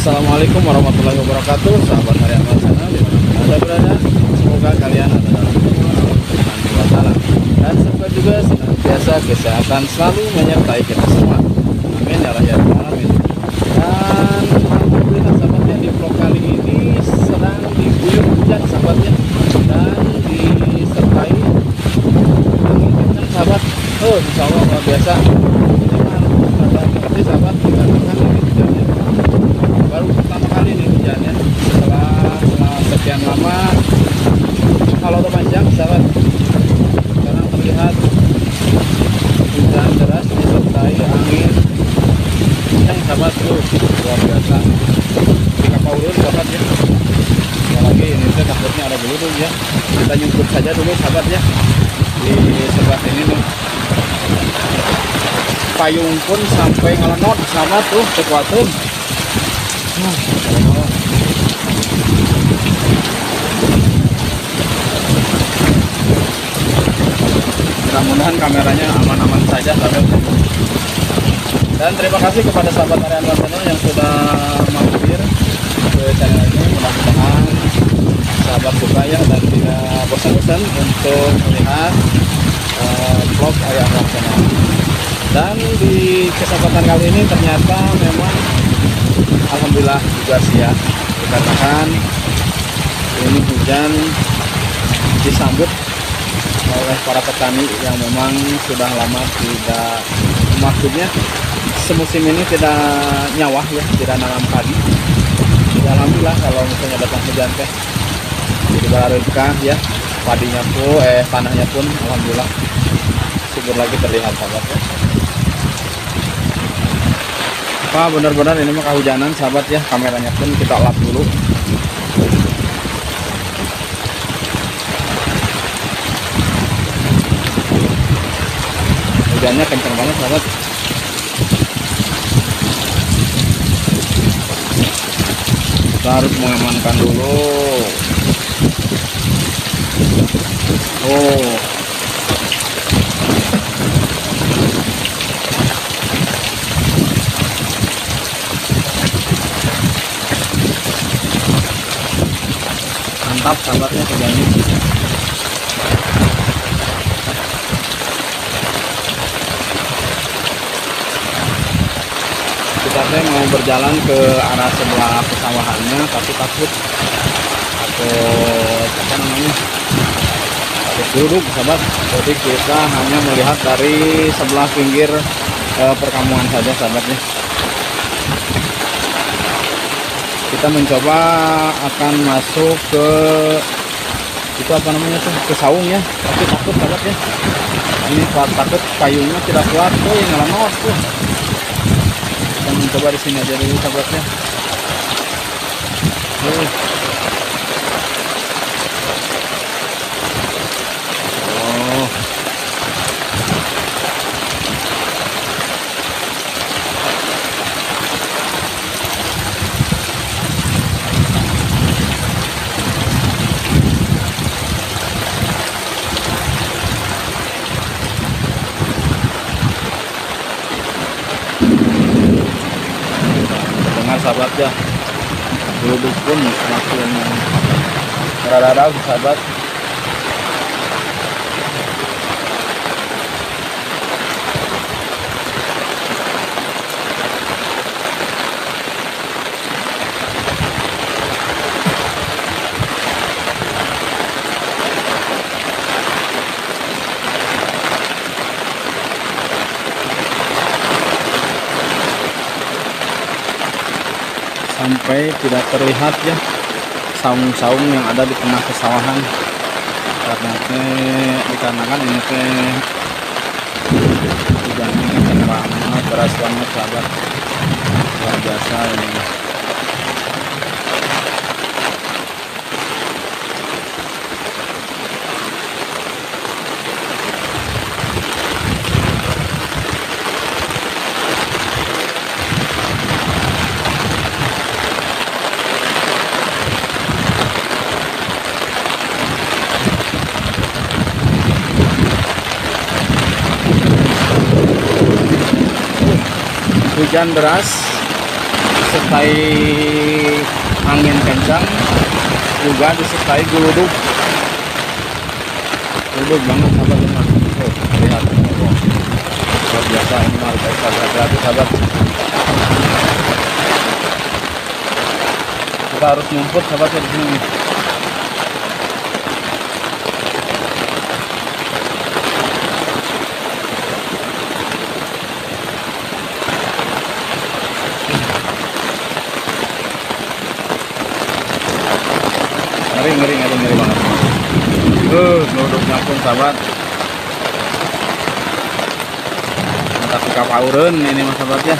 Assalamualaikum warahmatullahi wabarakatuh, sahabat harian Laksana dimanapun Anda berada. Semoga kalian ada dalam lindungan Allah dan semoga juga senantiasa kesehatan selalu menyertai kita semua. Amin ya Allah ya Rabbal alamin. Dan alhamdulillah sahabatnya, di vlog kali ini sedang diguyur hujan sahabatnya, dan disertai angin kencang sahabat. Insya Allah luar biasa. Ini sahabat, dikarenakan ini hujannya baru pertama kali nih hujannya setelah sekian lama kalau panjang sahabat. Sekarang terlihat hujan deras disertai angin kencang sahabat, luar biasa. Di kapal ulun sahabat ya, apalagi ini saya takutnya ada geludung ya. Kita nyukur saja dulu sahabat ya. Di sebelah ini nih payung pun sampai ngelenot sahabat tuh kekuatan. Mudah-mudahan kameranya aman-aman saja sahabat. Dan terima kasih kepada sahabat harian Laksana yang sudah mampir ke channel ini. Mudah-mudahan sahabat suka ya dan tidak bosan-bosan untuk melihat vlog harian Laksana. Dan di kesempatan kali ini ternyata memang alhamdulillah juga sih ya, dikatakan ini hujan disambut oleh para petani yang memang sudah lama tidak, maksudnya semusim ini tidak nyawah ya, tidak nanam padi. Ya, alhamdulillah kalau misalnya datang hujan teh jadi berkah ya, padinya pun tanahnya pun alhamdulillah subur lagi terlihat sahabat ya. Wah, benar-benar ini mah kehujanan sahabat ya, kameranya pun kita lap dulu. Hujannya kencang banget sahabat. Kita harus mengamankan dulu. Mantap sahabatnya hujannya. Kita mau berjalan ke arah sebelah pesawahannya, tapi takut apa namanya, takut duduk sahabat. Jadi kita hanya melihat dari sebelah pinggir perkampungan saja sahabatnya. Kita mencoba akan masuk ke itu apa namanya tuh, ke saung ya, tapi takut sahabat ya. Ini takut payungnya tidak kuat tuh, yang ngelenot tuh. Kita mencoba di sini aja dulu sahabatnya. Sahabat ya, duduk pun semakin rada-rada sahabat. Sampai tidak terlihat ya saung-saung yang ada di tengah pesawahan, karena dikarenakan ini hujannya kencang banget, deras banget sahabat, luar biasa ini. Hujan deras disertai angin kencang, juga disertai geluduk. Geluduk banget sahabat teman. Lihat, luar biasa ini mah, hati-hati sahabat. Kita harus ngumpet sahabat di sini. Ngeri banget. Geluduknya pun sahabat. Tapi kapaureun ini mas sahabat ya.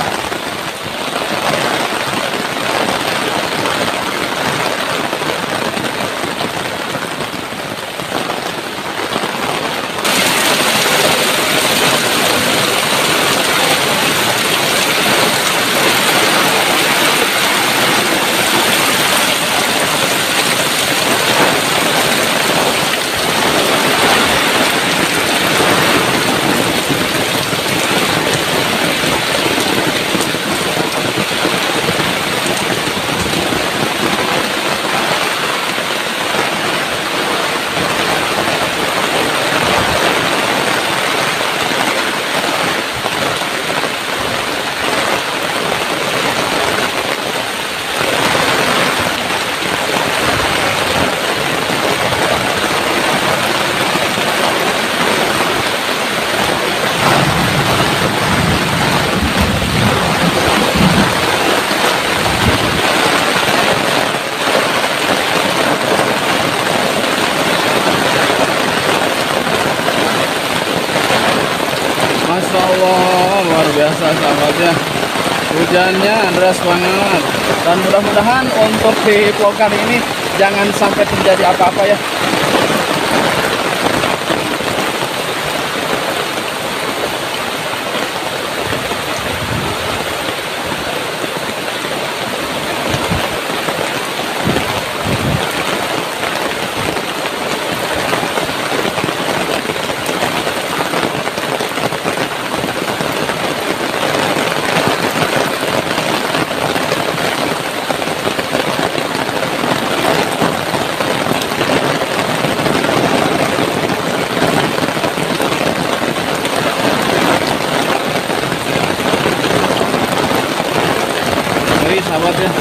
Masya Allah, luar biasa sahabatnya. Hujannya deras banget. Dan mudah-mudahan untuk di vlog kali ini jangan sampai terjadi apa-apa ya. Sahabat ya.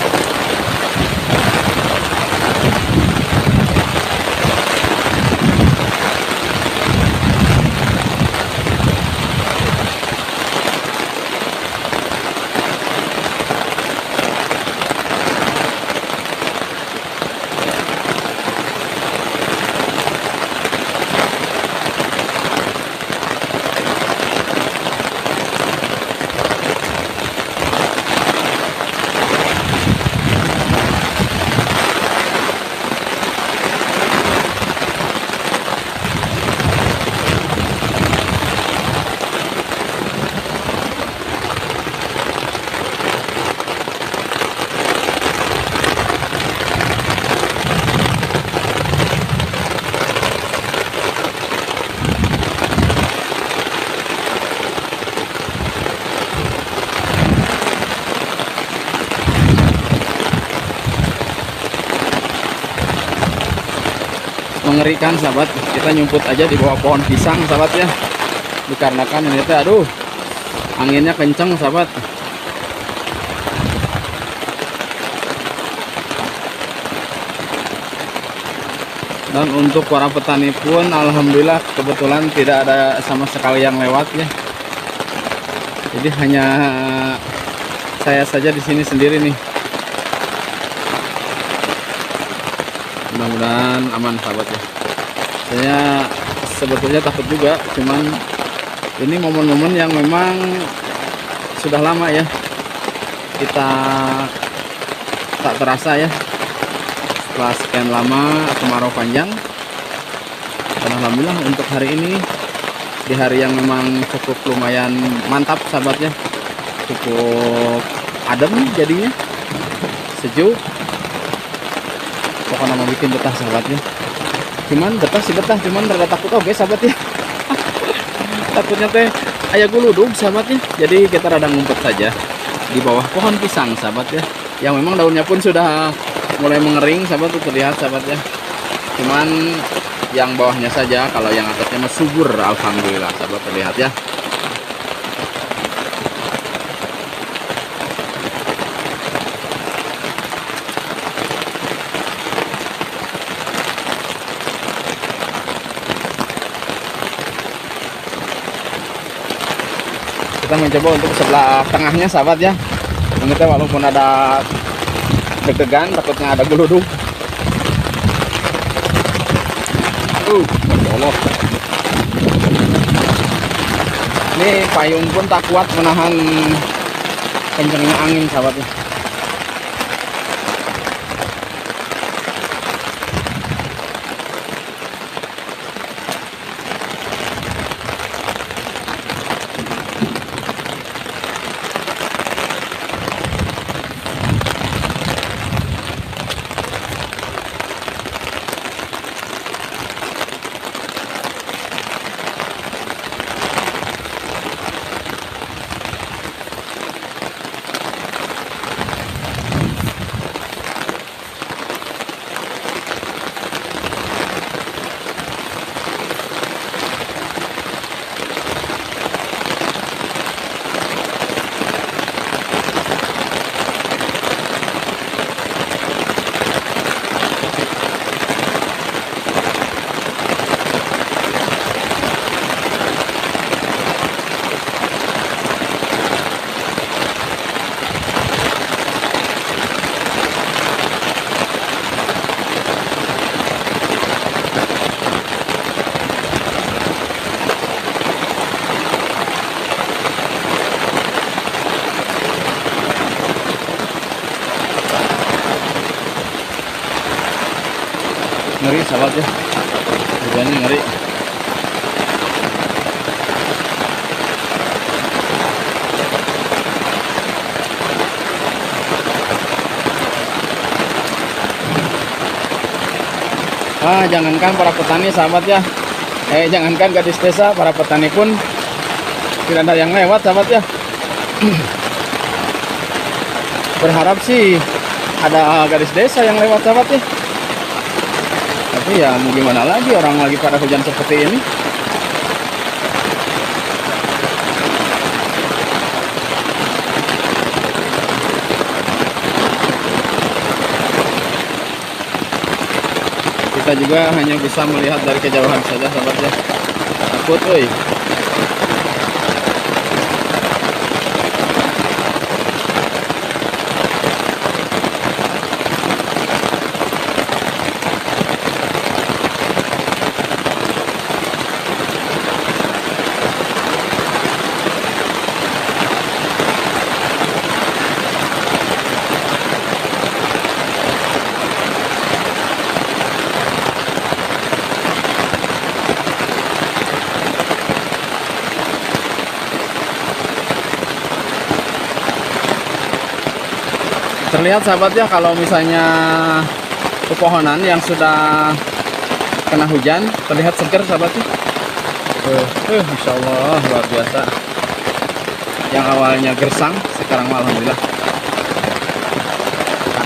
Mengerikan sahabat, kita nyumput aja di bawah pohon pisang sahabat ya, dikarenakan ini teh aduh anginnya kenceng sahabat. Dan untuk para petani pun alhamdulillah kebetulan tidak ada sama sekali yang lewat ya, jadi hanya saya saja di sini sendiri nih. Mudah-mudahan aman sahabat ya. Saya sebetulnya takut juga, cuman ini momen-momen yang memang sudah lama ya kita tak terasa ya, setelah sekian lama kemarau panjang. Dan alhamdulillah untuk hari ini, di hari yang memang cukup lumayan mantap sahabat ya, cukup adem jadinya, sejuk. Pokoknya mau bikin betah sahabatnya. Cuman betah sih betah, cuman rada takut oke sahabat ya. Takutnya teh aya guludug sahabatnya. Jadi kita rada ngumpet saja di bawah pohon pisang sahabat ya. yang memang daunnya pun sudah mulai mengering, sahabat tuh terlihat sahabat ya. Cuman yang bawahnya saja, kalau yang atasnya mah subur, alhamdulillah sahabat terlihat ya. Kita mencoba untuk sebelah tengahnya sahabat ya. Ini teh walaupun ada deg-degan, takutnya ada geluduk. Masya Allah. Ini payung pun tak kuat menahan kencangnya angin sahabat ya. Ngeri sahabat ya, hujannya ngeri. Jangankan para petani sahabat ya, jangankan gadis desa, para petani pun tidak ada yang lewat sahabat ya. Berharap sih ada gadis desa yang lewat sahabat ya. Tapi ya mau gimana lagi, orang lagi pada hujan seperti ini. Kita juga hanya bisa melihat dari kejauhan saja sahabat ya. Takut woi. Terlihat sahabat ya, kalau misalnya pepohonan yang sudah kena hujan terlihat segar sahabat ya. Masya Allah luar biasa. Yang awalnya gersang sekarang alhamdulillah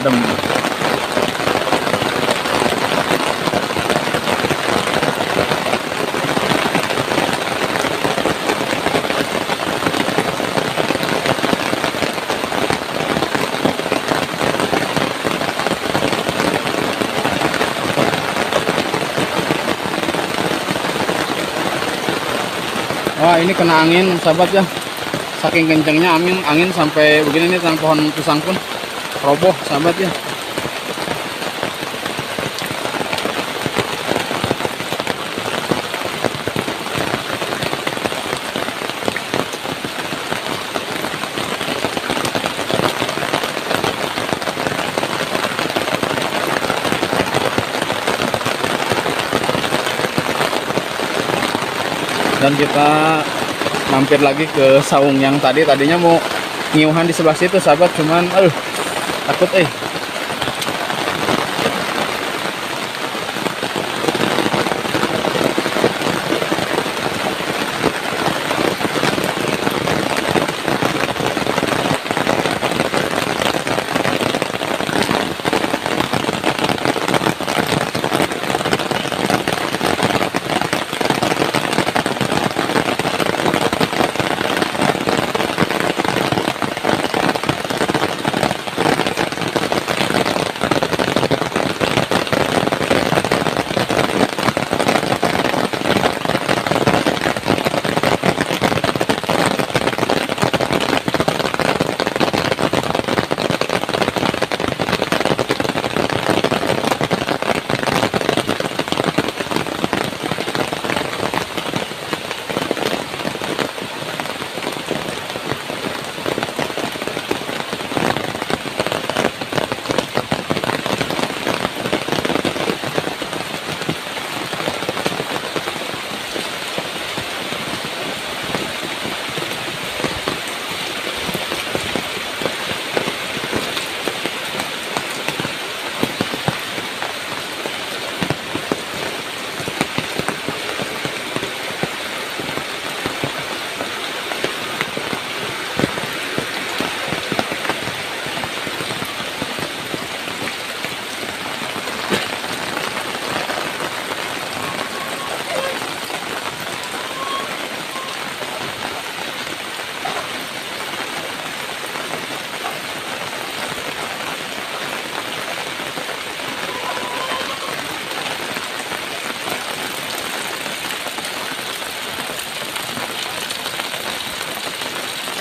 adem. Wah, ini kena angin sahabat ya. Saking kencangnya angin sampai begini nih, tang pohon pisang pun roboh sahabat ya. Dan kita mampir lagi ke saung yang tadinya mau ngiuhan di sebelah situ sahabat, cuman takut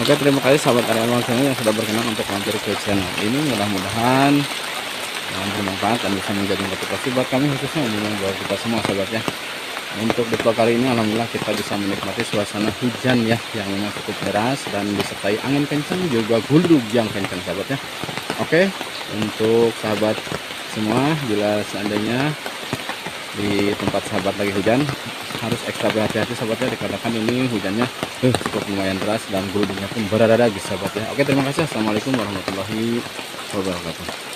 Oke, terima kasih sahabat karyawan channel yang sudah berkenan untuk mampir ke channel ini. Mudah-mudahan bermanfaat dan bisa menjadi motivasi buat kami, khususnya umumnya buat kita semua sahabat ya. Untuk di vlog kali ini alhamdulillah kita bisa menikmati suasana hujan ya, yang memang cukup deras dan disertai angin kencang juga gulung yang kencang sahabat ya. Oke, untuk sahabat semua, bila seandainya di tempat sahabat lagi hujan, harus ekstra berhati-hati sahabat ya, dikarenakan ini hujannya cukup lumayan deras dan gulungnya pun berada-ada sahabat ya. Oke, terima kasih. Assalamualaikum warahmatullahi wabarakatuh.